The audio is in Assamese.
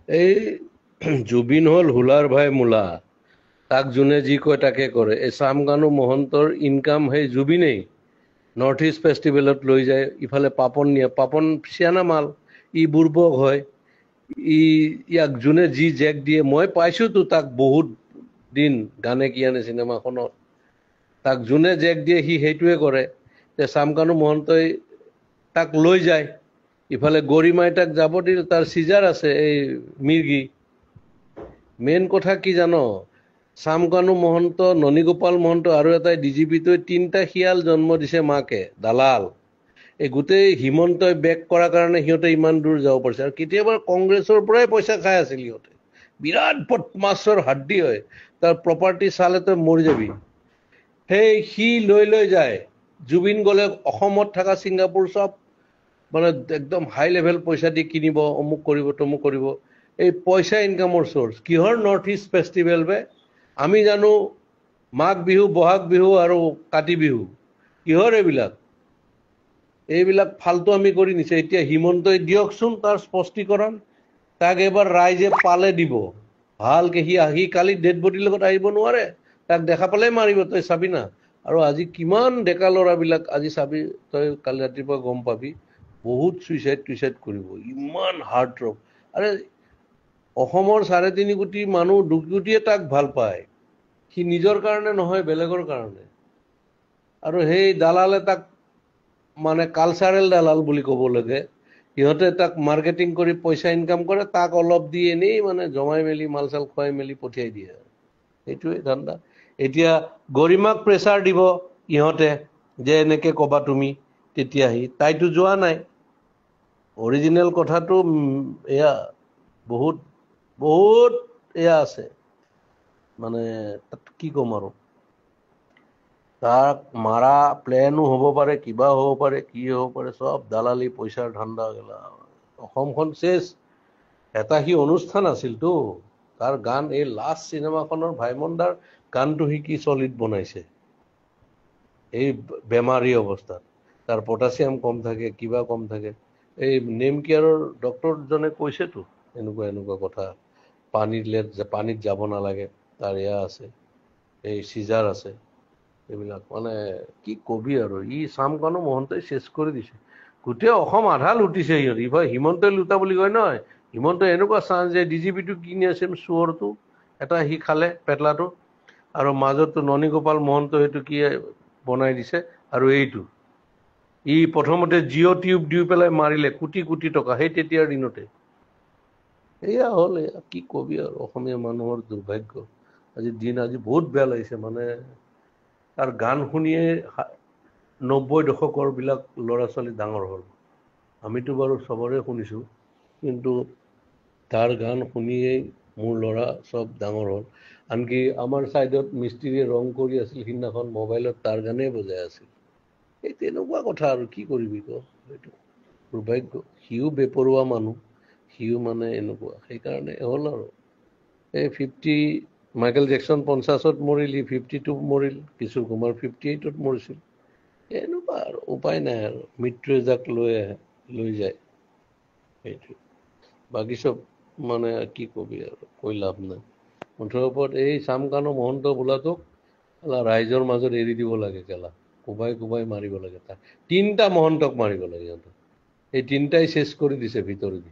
এই জুবিন হল হুলাৰ ভাই মূলা, তাক যোনে যি কয় তাকে কৰে। এই চামকানু মহন্তৰ ইনকাম সেই জুবিনেই নৰ্থ ইষ্ট ফেষ্টিভেলত লৈ যায়, ইফালে পাপন নিয়ে, পাপন চিয়ানা মাল, ই বুৰ্বক হয়, ইয়াক যোনে যি জেক দিয়ে, মই পাইছোতো তাক বহুত দিন গানে কি আনে চিনেমাখনত, তাক যোনে জেক দিয়ে সি সেইটোৱে কৰে। যে চামকানু মহন্তই তাক লৈ যায়, ইফালে গৰিমাই তাক যাব দিল, তাৰ চিজাৰ আছে এই মিৰ্গি। মেইন কথা কি জানো, চামকানু মহন্ত, ননীগোপাল মহন্ত আৰু এটাই ডিজিপিটোৱে 3টা শিয়াল জন্ম দিছে মাকে, দালাল। এই গোটেই হিমন্তই বেক কৰাৰ কাৰণে সিহঁতে ইমান দূৰ যাব পাৰিছে। আৰু কেতিয়াবা কংগ্ৰেছৰ পৰাই পইচা খাই আছিল সিহঁতে, বিৰাট বদমাছৰ হাড্ডি হয়, তাৰ প্ৰপাৰ্টি চালে তই মৰি যাবি। সেই সি লৈ যায়, জুবিন গ'লে অসমত থকা ছিংগাপুৰ চব মানে একদম হাই লেভেল পইচা দি কিনিব, অমুক কৰিব তমুক কৰিব। এই পইচা ইনকামৰ চ'ৰ্চ কিহৰ? নৰ্থ ইষ্ট ফেষ্টিভেল বে। আমি জানো মাঘ বিহু, বহাগ বিহু আৰু কাতি বিহু, কিহৰ এইবিলাক? এইবিলাক ফাল্টু আমি কৰি নিছে। এতিয়া হিমন্তই দিয়কচোন তাৰ স্পষ্টীকৰণ, তাক এবাৰ ৰাইজে পালে দিব ভালকে। সি কালি ডেড বডিৰ লগত আহিব নোৱাৰে, তাক দেখা পালে মাৰিব, তই চাবি না। আৰু আজি কিমান ডেকা ল'ৰাবিলাক, আজি চাবি তই, কালি ৰাতিপুৱা গম পাবি, বহুত চুইচাইড কৰিব, ইমান হাৰ্ট ৰোগ। আৰে অসমৰ 3.5 কোটি মানুহ 2 কোটিয়ে তাক ভাল পায়, সি নিজৰ কাৰণে নহয়, বেলেগৰ কাৰণে। আৰু সেই দালালে তাক মানে কালচাৰেল দালাল বুলি ক'ব লাগে, সিহঁতে তাক মাৰ্কেটিং কৰি পইচা ইনকাম কৰে, তাক অলপ দি এনেই মানে জমাই মেলি মাল চাল খুৱাই মেলি পঠিয়াই দিয়ে। সেইটোৱে ধান্দা। এতিয়া গৰিমাক প্ৰেছাৰ দিব ইহঁতে, যে এনেকে ক'বা তুমি, তেতিয়াহি তাইতো যোৱা নাই। অৰিজিনেল কথাটো এয়া বহুত বহুত এয়া আছে, মানে তাত কি ক'ম আৰু। তাক মাৰা প্লেনো হ'ব পাৰে, কিবা হ'ব পাৰে, কি হ'ব পাৰে, চব দালালি পইচাৰ ধান্দা গেলা। অসমখন চেচ। এটা সি অনুষ্ঠান আছিলতো, তাৰ গান, এই লাষ্ট চিনেমাখনৰ ভাইমন দাৰ গানটো সি কি চলিড বনাইছে, এই বেমাৰী অৱস্থাত। তাৰ পটাছিয়াম কম থাকে, কিবা কম থাকে। এই নেম কেয়াৰৰ ডক্টৰজনে কৈছেতো এনেকুৱা কথা, পানীত যাব নালাগে, তাৰ এয়া আছে, এই চিজাৰ আছে, এইবিলাক মানে কি কবি আৰু। চামকানু মহন্তই চেচ কৰি দিছে গোটেই অসম, আধা লুটিছে সিহঁত। ইফালে হিমন্তই লুটা বুলি কয় নহয়, হিমন্তই এনেকুৱা চান্স যে ডিজিপিটো কিনি আছে চোৰটো এটা, সি খালে পেটলাটো। আৰু মাজতো ননীগোপাল মহন্ত সেইটো কি বনাই দিছে। আৰু এইটো প্ৰথমতে জিঅ' টিউব দি পেলাই মাৰিলে, কোটি টকা, সেই তেতিয়াৰ দিনতে। এয়া হ'ল, এয়া কি কবি আৰু, অসমীয়া মানুহৰ দুৰ্ভাগ্য। আজি বহুত বেয়া লাগিছে, মানে তাৰ গান শুনিয়ে 90 দশকৰ বিলাক ল'ৰা ছোৱালী ডাঙৰ হ'ল। আমিতো বাৰু চবৰে শুনিছোঁ, কিন্তু তাৰ গান শুনিয়েই মোৰ ল'ৰা চব ডাঙৰ হ'ল। আনকি আমাৰ ছাইডত মিস্ত্ৰীয়ে ৰং কৰি আছিল, সিদিনাখন মোবাইলত তাৰ গানেই বজাই আছিল। এই তেনেকুৱা কথা আৰু কি কৰিবি ক, এইটো দুৰ্ভাগ্য। সিও বেপৰুৱা মানুহ, সিও মানে এনেকুৱা, সেইকাৰণে হ'ল আৰু। এই মাইকেল জেকচন 50ত মৰিল, 52 মৰিল, কিশোৰ কুমাৰ 58ত মৰিছিল। এনেকুৱা আৰু উপায় নাই আৰু, মৃত্যুৱে যাক লৈ যায়, সেইটো। বাকী চব মানে কি কবি আৰু, কৈ লাভ নাই। মুঠৰ ওপৰত এই চামকানু মহন্ত বোলাটোক ৰাইজৰ মাজত এৰি দিব লাগে, কেলা কোবাই মাৰিব লাগে। তাক 3টা মহন্তক মাৰিব লাগে সিহঁতক, এই 3টাই চেচ কৰি দিছে ভিতৰেদি।